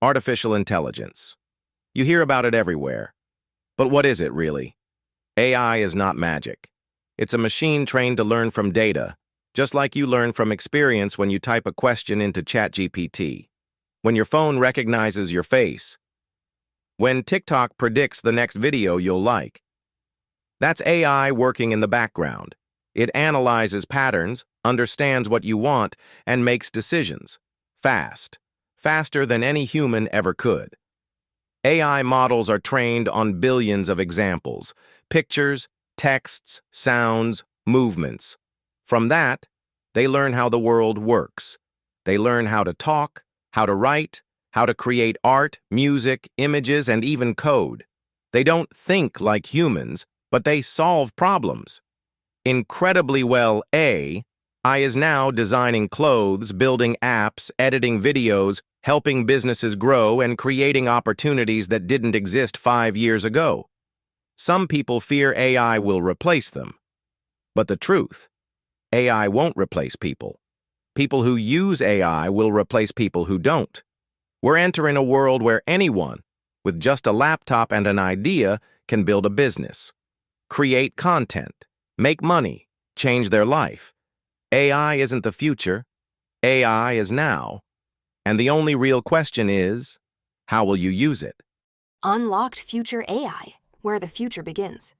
Artificial intelligence. You hear about it everywhere. But what is it really? AI is not magic. It's a machine trained to learn from data, just like you learn from experience when you type a question into ChatGPT, when your phone recognizes your face, when TikTok predicts the next video you'll like. That's AI working in the background. It analyzes patterns, understands what you want, and makes decisions. Fast. Faster than any human ever could. AI models are trained on billions of examples, pictures, texts, sounds, movements. From that, they learn how the world works. They learn how to talk, how to write, how to create art, music, images, and even code. They don't think like humans, but they solve problems. Incredibly well, AI is now designing clothes, building apps, editing videos, helping businesses grow, and creating opportunities that didn't exist 5 years ago. Some people fear AI will replace them. But the truth, AI won't replace people. People who use AI will replace people who don't. We're entering a world where anyone, with just a laptop and an idea, can build a business, create content, make money, change their life. AI isn't the future. AI is now. And the only real question is, how will you use it? Unlocked Future AI, where the future begins.